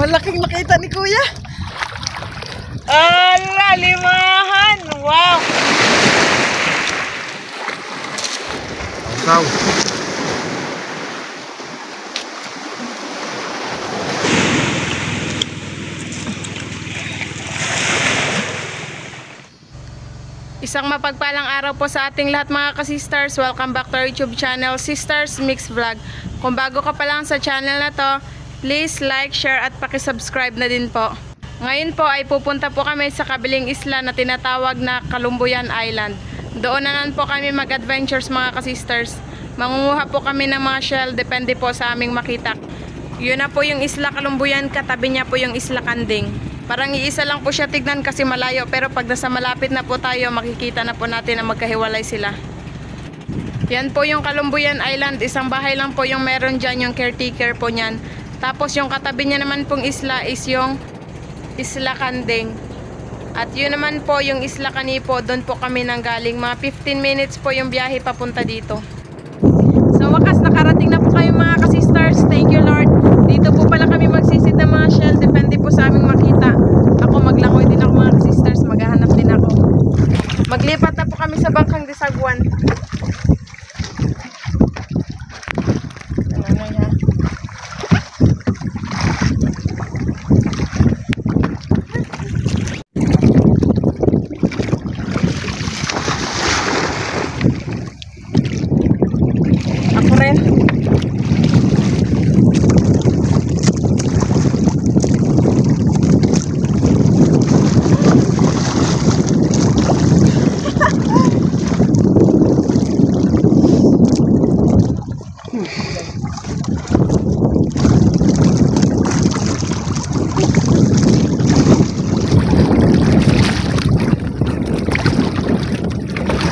Malaking nakita ni Kuya. Ala, limahan! Wow! Saw. Isang mapagpalang araw po sa ating lahat mga ka-sisters. Welcome back to our YouTube channel, Sisters Mix Vlog. Kung bago ka pa lang sa channel na to, please like, share at pakisubscribe na din po. Ngayon po ay pupunta po kami sa kabiling isla na tinatawag na Kalumbuyan Island. Doon na naman po kami mag-adventures mga ka-sisters. Mangunguha po kami ng mga shell, depende po sa aming makita. Yun na po yung isla Kalumbuyan, katabi niya po yung isla Kanding. Parang iisa lang po siya tignan kasi malayo, pero pag nasa malapit na po tayo, makikita na po natin na magkahiwalay sila. Yan po yung Kalumbuyan Island, isang bahay lang po yung meron dyan, yung caretaker po nyan. Tapos yung katabi niya naman pong isla is yung Isla Kanding. At yun naman po yung Isla Kanipo, doon po kami nanggaling. Mga 15 minutes po yung biyahe papunta dito. So wakas, nakarating na po kayo mga ka-sisters. Thank you Lord. Dito po pala kami magsisid ng mga shell, depende po sa aming makita. Ako maglangoy din ako mga ka-sisters, maghahanap din ako. Maglipat na po kami sa Bangkang Disagwan. Ako rin.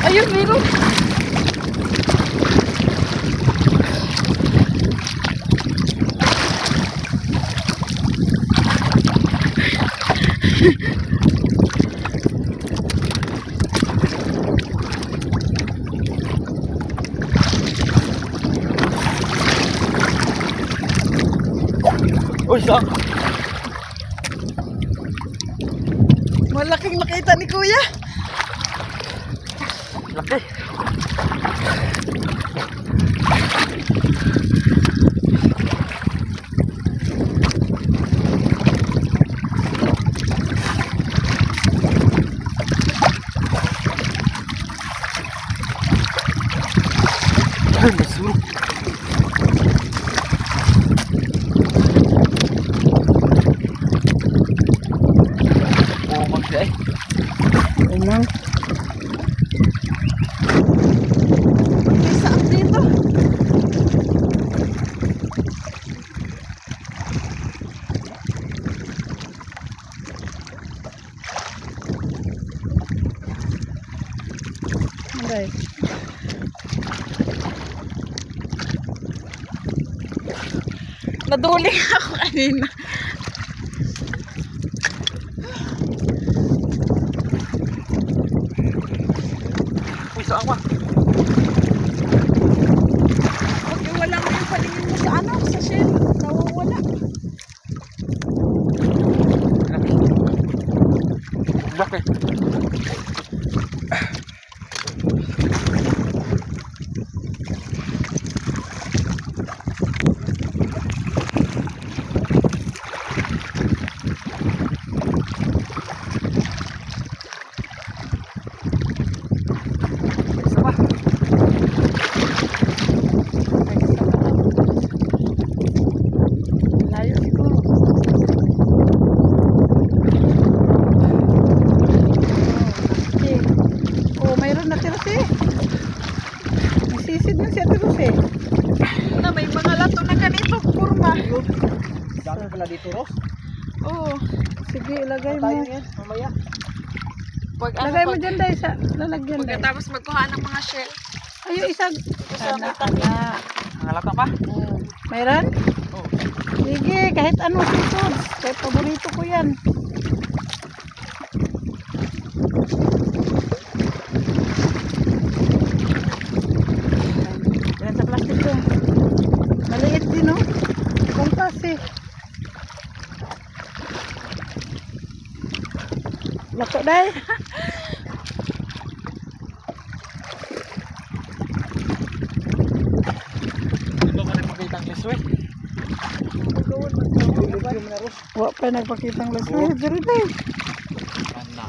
Ayun, meron. Uy, saan? Malaking nakita ni Kuya. Laki. Ay, masurog. Oh, magday. Emang. Saan dito? Aray. Naduling ako kanina. Uy, saan ka? Huwag yung wala mo yung palingin mo sa ano, sa shell. Nawawala. Laki. Layo siguro. Okay. Oh, mayroon na si Rosy. May sisid na si Ate Rosy. Na may mga lato na ganito, kurma. Dami pala dito, Ros. Oo. Sige, ilagay mo. Tayo yan, mamaya. Pag Lagay mo dyan dahil sa lalagyan dahil. pagkatapos magkuha ng mga shell. Ayun, isang. Ana. Nangalata pa? Mayroon? Oo. Sige, kahit ano seafood. Kahit paborito ko yan. Yan sa plastic ko. Maliit din, no? Kung kasi. Lato day. Ito mo rin magkita ang liswe. Wa pa nagpakitang laswe. Diri day.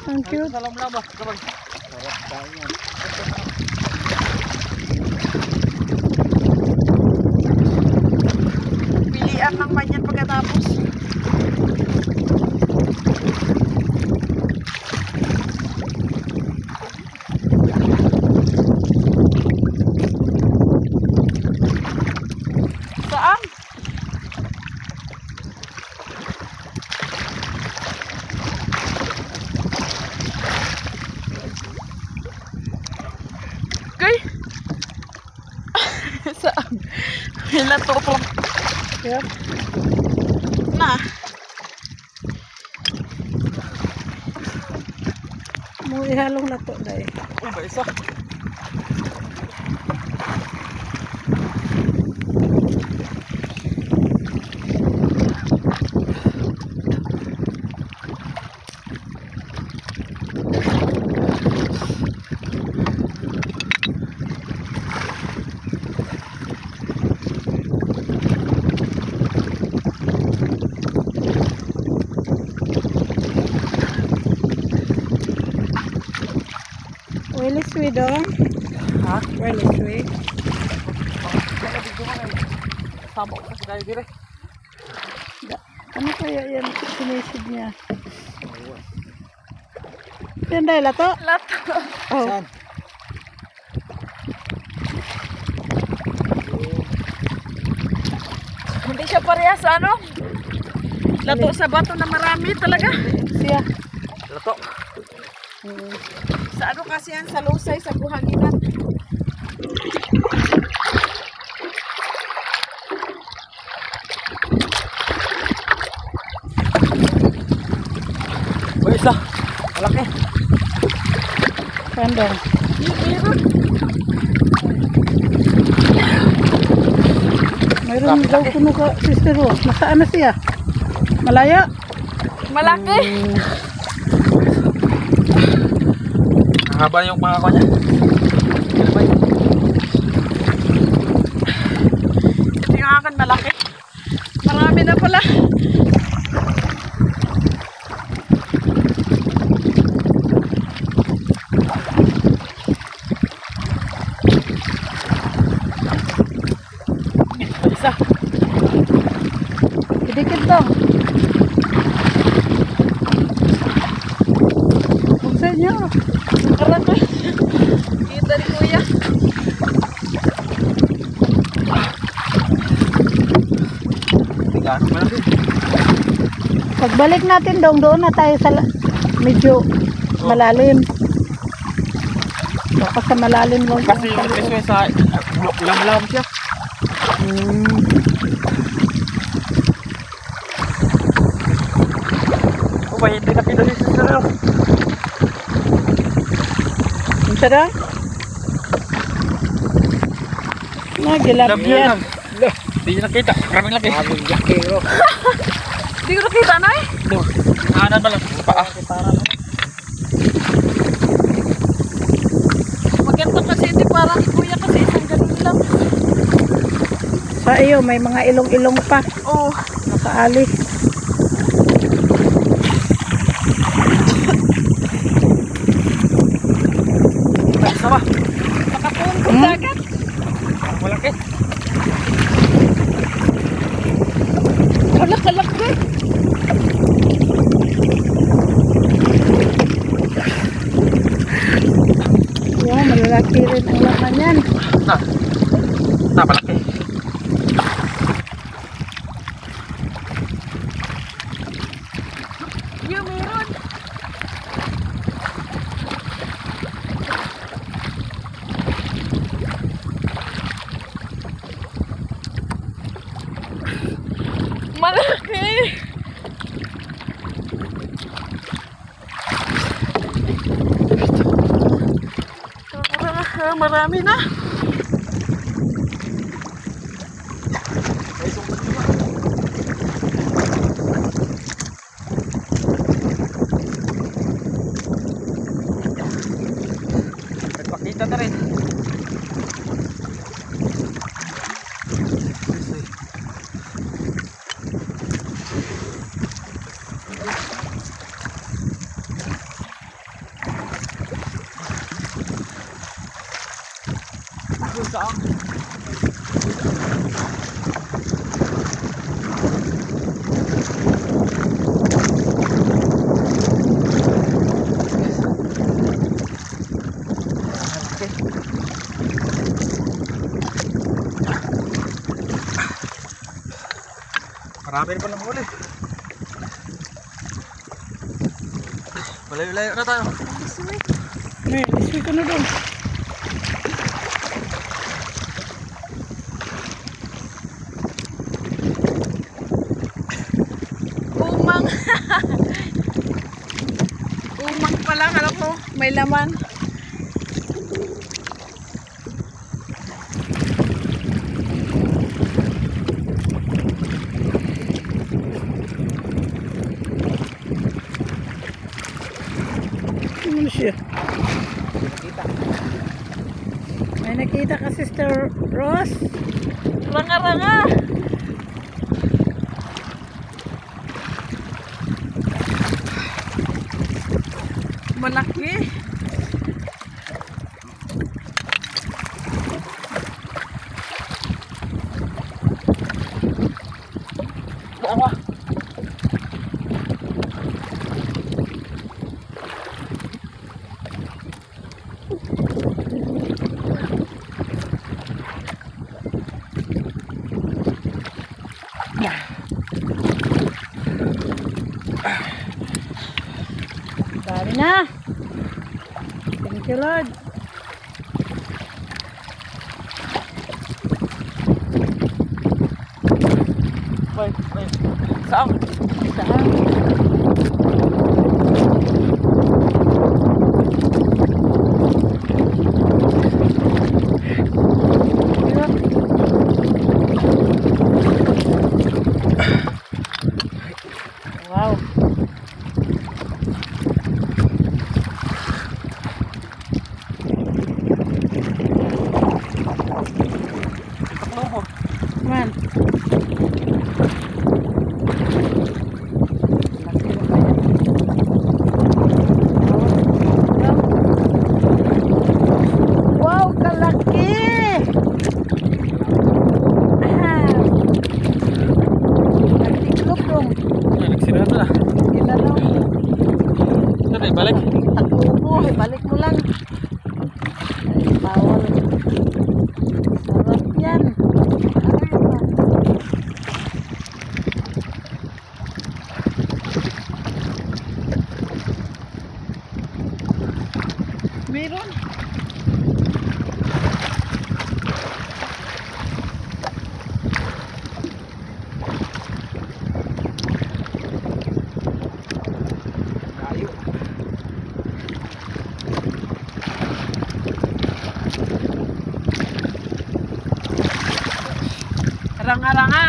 Ang cute. Salam lama. Kapag. Sarap tayo yan. Pilian ng manyan pagkatapos. Saan? Kay. Saan? May lato ko. Yep. Na. Mo ihalong lato day. Uy, ba isa? Wireless way dong. Ha? Wireless way. Kaya dito nga eh. Tama ko kasi tayo dire. Ano kaya yan sinisid niya? Yan day lato? Lato. Oh. Saan? Hindi siya parehas sa ano? Lato sa bato na marami talaga. Siya. Lato. Sa ano kasi yan? Sa lusay, sa buhaginan. Uy, isa. Malaki. Kandong. Mayroon daw kuno ka Sister Rose. Nasaan na siya? Malaya? Malaki. Haba yung mga kanya. Ito yung akin malaki. Marami na pala. Isa. Idikit daw. Buksan niyo. Karan ko. Kita ni Kuya. Tingnan mo natin. Pagbalik natin doon na tayo sa medyo malalim. Baka sa malalim lang. Kasi yung liswe sa lam-lam siya. Oh, ba hindi na pinali sa sarap. Ang sarap. Nagilap yan. Hindi nyo nakita. Maraming laki. Maraming laki. Hindi ko nakita na eh. Anan ba lang? Paa. Maganda kasi hindi parang ni Kuya kasi isang ganun lang. Sa iyo, may mga ilong-ilong pa. Oh. Nakaali. Ay, sama. Nakapuntong dagat. Parang malaki. Kalak-kalak din. Wow, malalaki rin ang laman yan. Na malaki. Yung meron. Malaki. Marami na. Marami rin palang huli. Malayo-layo na tayo. May, iswi ko na doon. Umang. Umang pala, alam mo, may laman. Ano siya? May nakita ka, Sister Rose? Ranga-ranga. Malaki. Bawa. Dali na. Thank you, Lord. Wait. Saan? Saan? Wow. Man. Wow, kalaki. Nagtiklop dong. Nagsirado na. Ginalaw. Saan na ibalik? Tatubo, balik mo lang. Ay, bawal. Sarap yan. Meron. Layo. Ranga-ranga.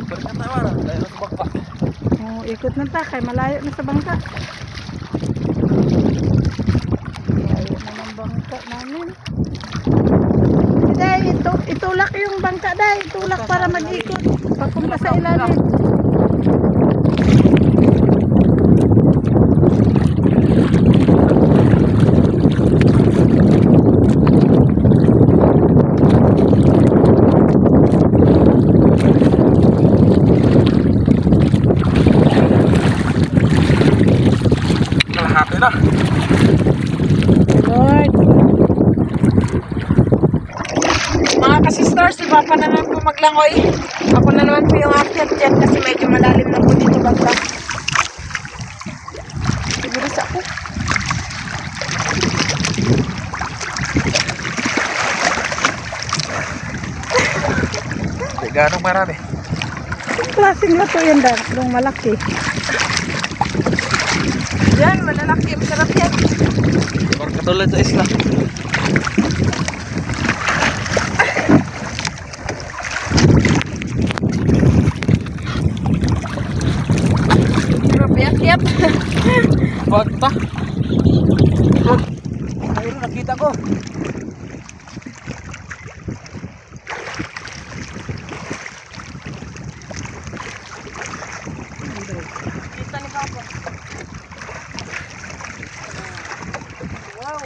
Balik na tayo. Layo na sa bangka. Oh, ikot na ta, kay malayo na sa bangka. Malayo na ng bangka namin. Day, itulak yung bangka, Day. Itulak para mag-ikot. Papunta sa ilalim. Kalahati na. Lord. Mga ka-sisters, si Papa na naman po maglangoy. Ako na naman po yung akyat dyan kasi medyo malalim na po dito banda. Sigiris ako. Hindi ganong marami. Anong klaseng lato yan, Dad? Yung malaki. Yan, malalaki. Masarap yan. Parang katulad sa isla. Hirap yakyat. Bata. Ayun, nakita ko. Kita ni Papa. Wow.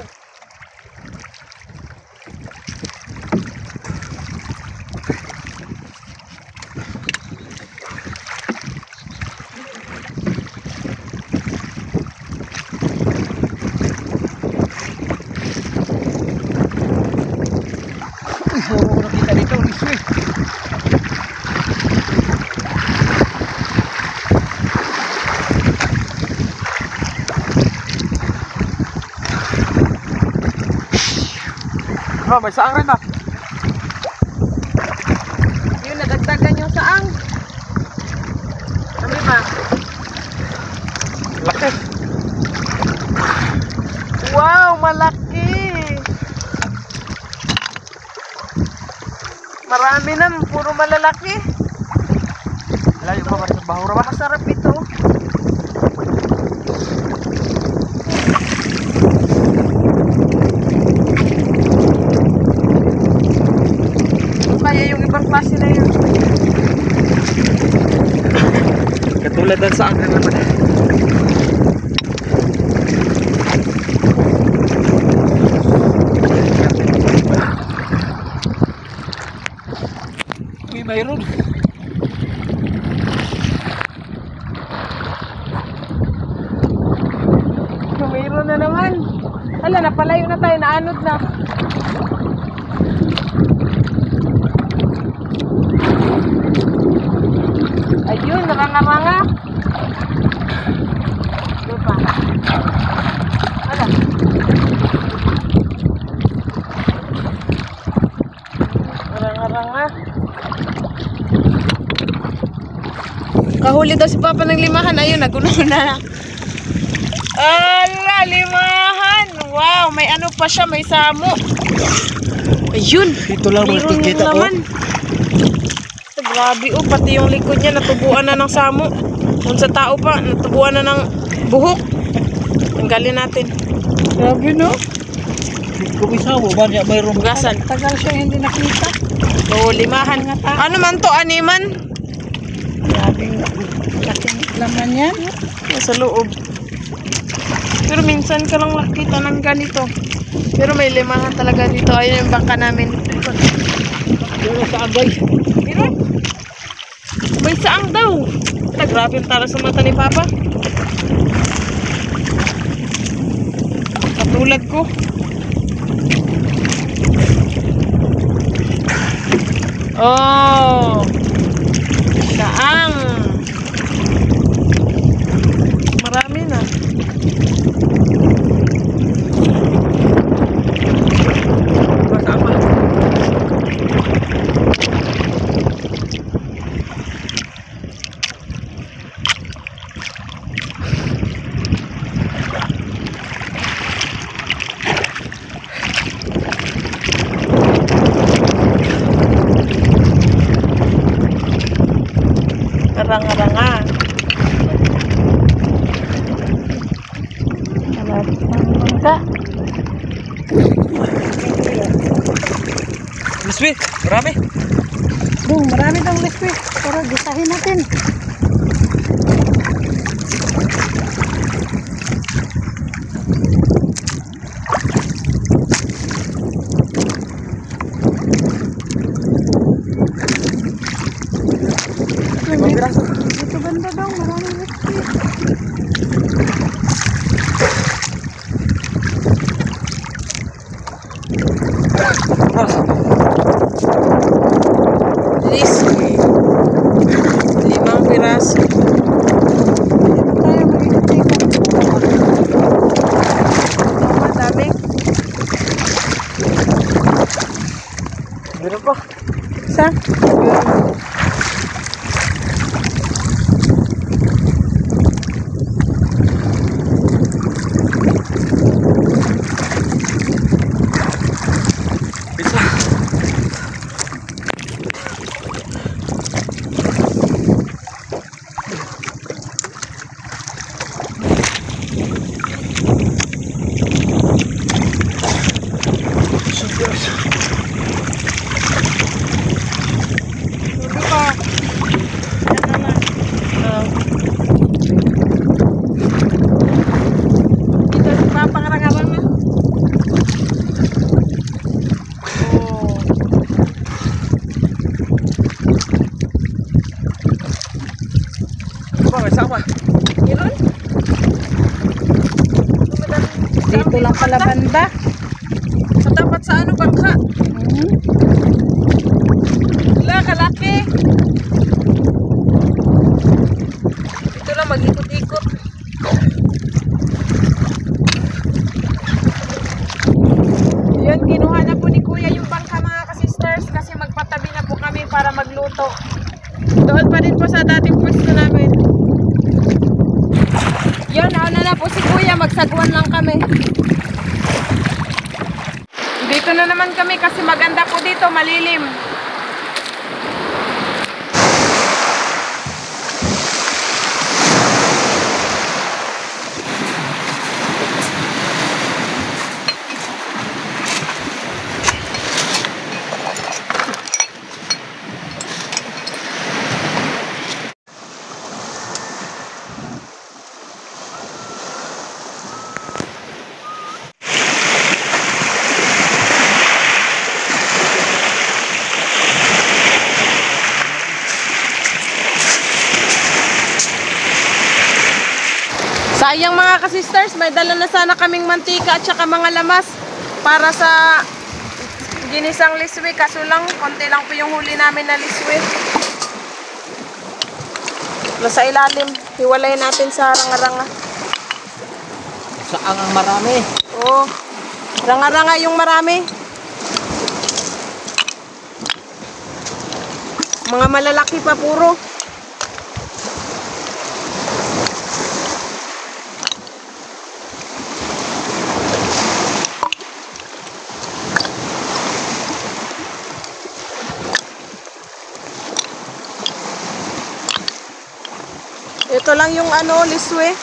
puro ko nakita dito. Mismo eh. Oh, may saang rin ah. Yun, nadagdagan yung saang. Kami ba? Laki. Wow, malaki. Marami na, puro malalaki. Layo pa ba sa bahura ba? Masarap ito. Kaya yung ibang klase na yun. Katulad ng saang rin naman. Uy, mayroon. Mayroon na naman. Hala, napalayo na tayo, naanod na. Ayun, naranga-ranga. Doon pa. Hala. Naranga-ranga. Kahuli daw si Papa ng limahan. Ayun, nagulo na. Ala, limahan. Wow, may ano pa siya, may samo. Ayun. Ito lang Meron nakikita ko. naman. Grabe oh, pati yung likod niya natubuan na ng samo. Kung sa tao pa, natubuan na ng buhok. Tanggalin natin. Grabe no? Kumisa mo ba niya mayroon? Bugasan. Tagal siya hindi nakita. Oo, limahan. Ano man to, animan? Grabing laking laman yan. Nasa loob. Pero minsan ka lang nakita ng ganito. Pero may limahan talaga dito. Ayun yung bangka namin. Pero sa agay. Meron? May saang daw. Grabe yung tara sa mata ni Papa. Katulad ko. Oh. Saang. Marami na. Kasama. Ranga-ranga. Malapit ng bangka. Miswi, marami. Boom, marami tong liquid. Tara, gisahin natin. Limang piraso. Dito banda daw, maraming liquid. Liski. 5 piraso. Dito tayo mag-ikot-ikot. Madami. Meron pa. Isa. Bisa. Ito pa. Yan na. Ito si Papa karang-karang na. Oh. Ba, may sama. Meron? Dito lang pala banda. Sa tapat sa ano bangka? Hmm. magluto. Doon pa rin po sa dating pwesto namin. Yun, nauna na po si Kuya. Magsagwan lang kami. Dito na naman kami kasi maganda po dito, malilim. Sayang mga kasisters, may dala na sana kaming mantika at saka mga lamas para sa ginisang liswi. Kaso lang, konti lang po yung huli namin na liswi. Nasa ilalim, hiwalay natin sa ranga-ranga. Saan ang marami? Oo, ranga-ranga yung marami. Mga malalaki pa puro. Ito lang yung liswe.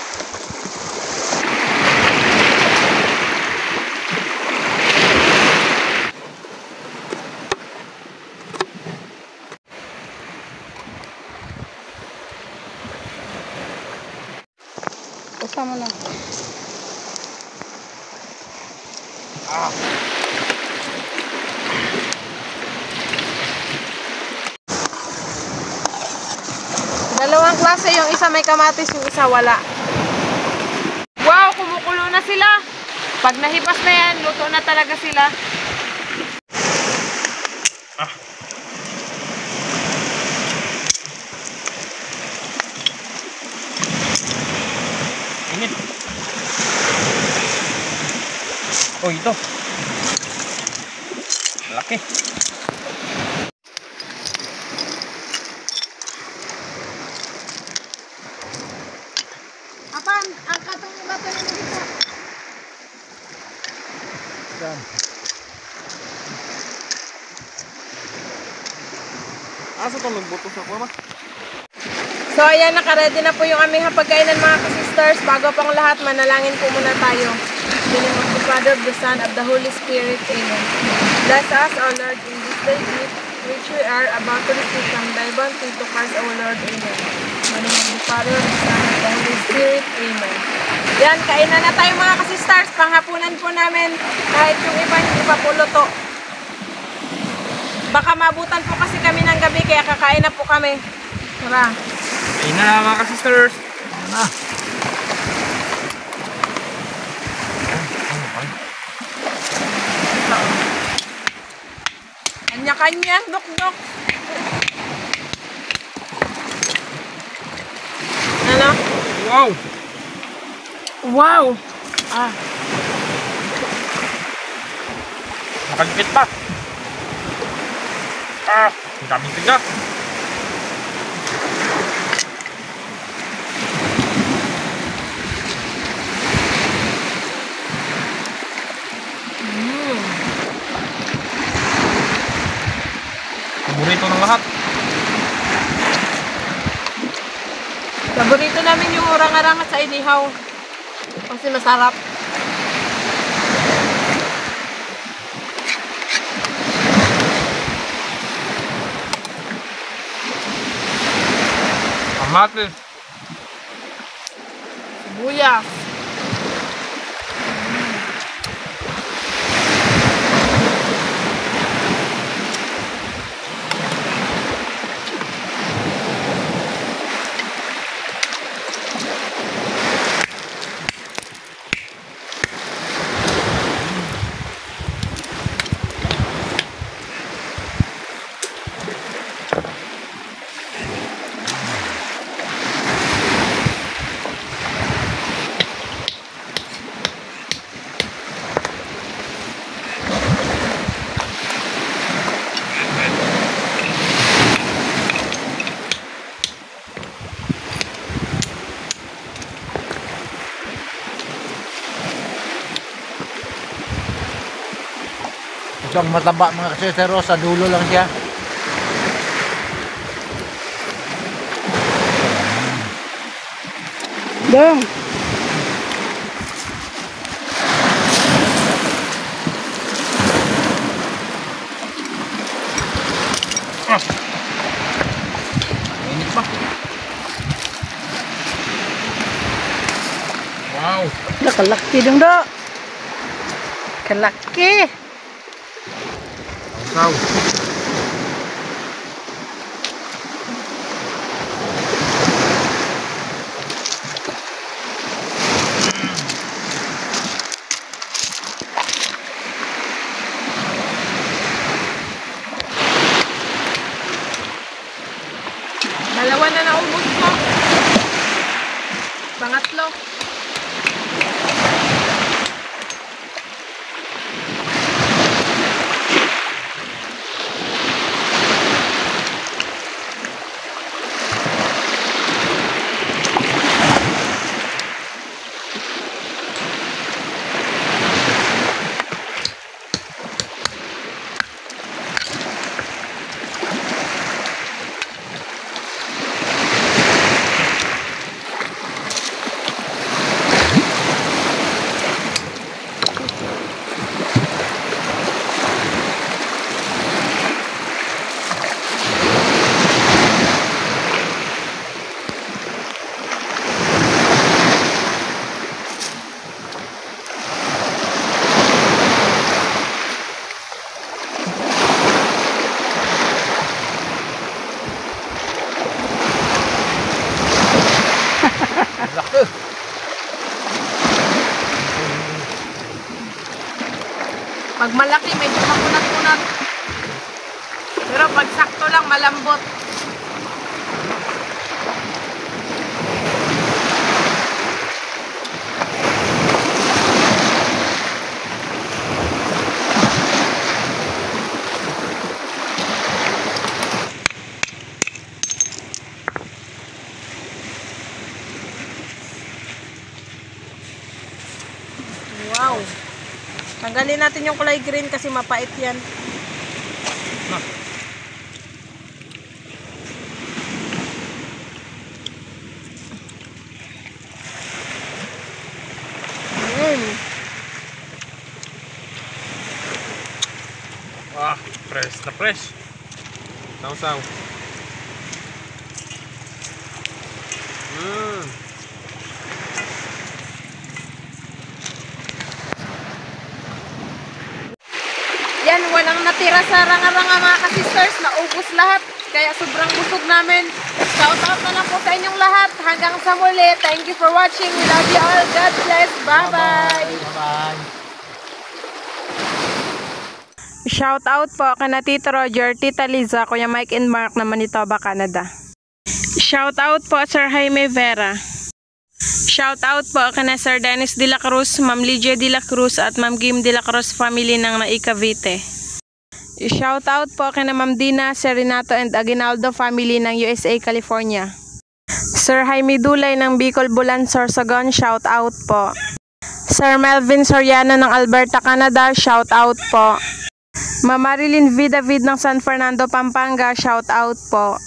Usa mo na. Dalawang klase, yung isa may kamatis, yung isa wala. Wow, kumukulo na sila. Pag nahipas na yan, luto na talaga sila. Init. Oh, ito. Laki. Apan, ang katong bato nyo dito. Saan? Asa itong nagbutos ako ba? So ayan, nakaredy na po yung aming hapagkainan mga kasisters. Bago pang lahat, manalangin po muna tayo. In the name of the Father, of the Son, of the Holy Spirit. Amen. Bless us, O Lord, in this day gift which we are about to receive from thy bounty to Christ our Lord. Amen. In the name of the Father, of the Son, of the Holy Spirit. Amen. Yan, kainan na tayo mga kasisters. Panghapunan po namin. Kahit yung iba, hindi pa po luto. Baka mabutan po kasi kami ng gabi, kaya kakain na po kami. Tara. Ayun na mga ka-sisters. Na. Kanya-kanya, dok-dok. Ano? Wow! Wow! Makalipit pa. Ang daming tiga. Paborito ng lahat. Paborito namin yung urang-arangat sa inihaw. Kasi masarap. Kamatis. Sibuyas. Ito ang mataba mga kasistero, sa dulo lang siya. Dong. Init pa. Wow. Kalaki dong do. Kalaki. Wow. Dalawa na naubos ko. Pangatlo. Laki. Pag malaki, medyo makunat-kunat. Pero pag sakto lang, malambot. Wow. Tanggalin natin yung kulay green kasi mapait yan. Ah, fresh na fresh. Sausaw. Yan, walang natira sa ranga-ranga mga ka-sisters. Naubos lahat. Kaya sobrang busog namin. Shout out na lang po sa inyong lahat. Hanggang sa muli. Thank you for watching. We love you all. God bless. Bye-bye. Bye-bye. Shout out po kana Tito Roger, Tita Liza, Kuya Mike and Mark na Manitoba, Canada. Shout out po Sir Jaime Vera. Shout out po kana Sir Dennis de la Cruz, Ma'am Lydia de la Cruz at Ma'am Kim de la Cruz family ng Nai Cavite. Shout out po kana Ma'am Dina Serenato and Aguinaldo family ng USA, California. Sir Jaime Dulay ng Bicol, Bulan, Sorsogon, shout out po. Sir Melvin Soriano ng Alberta, Canada, shout out po. Ma'am Marilyn V. David ng San Fernando, Pampanga, shout out po.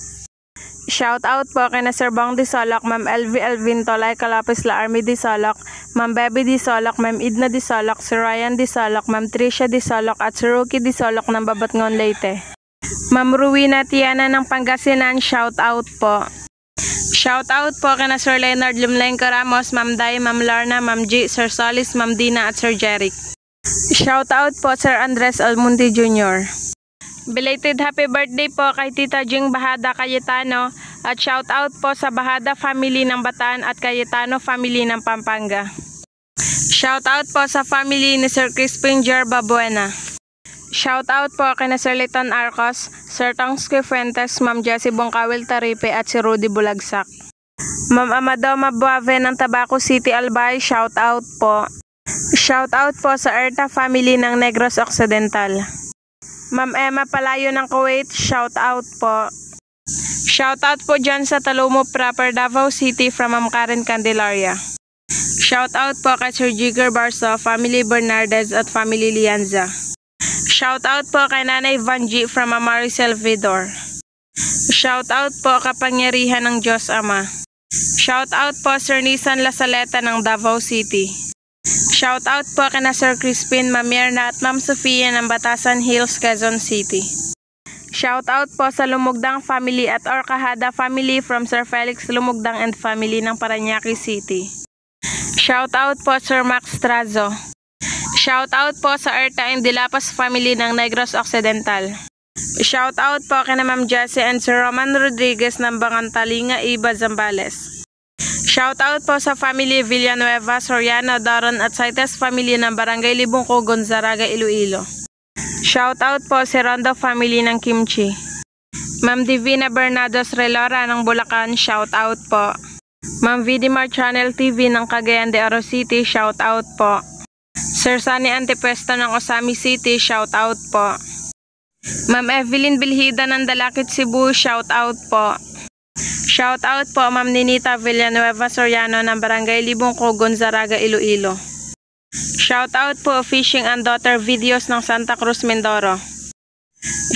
Shout out po kay na Sir Bong Disolok, Ma'am LV Elvin Tolay Calapis La Army Disolok, Ma'am Bebe Disolok, Ma'am Idna Disolok, Sir Ryan Disolok, Ma'am Tricia Disolok at Sir Ruki Disolok ng Babatngon, Leyte. Ma'am Ruwina Tiana ng Pangasinan, shout out po. Shout out po kay na Sir Leonard Lumlenco Ramos, Ma'am Day, Ma'am Larna, Ma'am G, Sir Solis, Ma'am Dina at Sir Jeric. Shout out po Sir Andres Almunti Jr. Belated happy birthday po kay Tita Jing Bahada Cayetano at shout out po sa Bahada family ng Bataan at Cayetano family ng Pampanga. Shout out po sa family ni Sir Crispin Jerba Buena. Shout out po kay na Sir Liton Arcos, Sir Tongski Fuentes, Ma'am Jessie Bongkawil Taripe at si Rudy Bulagsak. Ma'am Amado Mabuave ng Tabaco City, Albay, shout out po. Shout out po sa Erta family ng Negros Occidental. Ma'am Emma Palayo ng Kuwait, shout out po. Shout out po dyan sa Talomo proper, Davao City from Ma'am Karen Candelaria. Shout out po kay Sir Jigger Barso, family Bernardez at family Lianza. Shout out po kay Nanay Vanji from Maricel Vidor. Shout out po kapangyarihan ng Diyos Ama. Shout out po Sir Nisan Lasaleta ng Davao City. Shout out po kina Sir Crispin, Ma'am Myrna at Ma'am Sofia ng Batasan Hills, Quezon City. Shout out po sa Lumugdang family at Orcahada family from Sir Felix Lumugdang and family ng Parañaque City. Shout out po Sir Max Trazo. Shout out po sa Erta and Dilapas family ng Negros Occidental. Shout out po kina Ma'am Jessie and Sir Roman Rodriguez ng Bangantalinga, Iba, Zambales. Shout out po sa family Villanueva, Soriano, Daron at Saites family ng Barangay Libungco, Gonzaraga, Iloilo. Shout out po si Rondo family ng Kimchi. Ma'am Divina Bernados Relora ng Bulacan, shout out po. Ma'am Vidimar Channel TV ng Cagayan de Oro City, shout out po. Sir Sunny Antipuesto ng Osami City, shout out po. Ma'am Evelyn Bilhida ng Dalakit Cebu, shout out po. Shout out po Ma'am Ninita Villanueva Soriano ng Barangay Libungco, Gonzaraga, Iloilo. Shout out po Fishing and Daughter Videos ng Santa Cruz, Mindoro.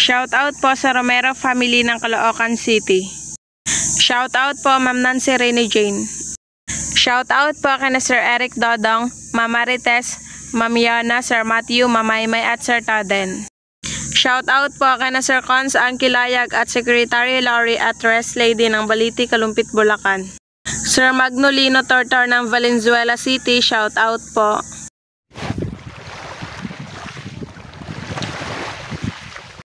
Shout out po sa Romero family ng Caloocan City. Shout out po Ma'am Nancy Rene Jane. Shout out po kina Sir Eric Dodong, Ma'am Marites, Ma'am Yana, Sir Matthew, Ma'am Maymay at Sir Taden. Shout out po kina Sir Cons Angkilayag at Secretary Laurie at Rest Lady ng Baliti, Kalumpit, Bulacan. Sir Magnolino Tortor ng Valenzuela City, shout out po.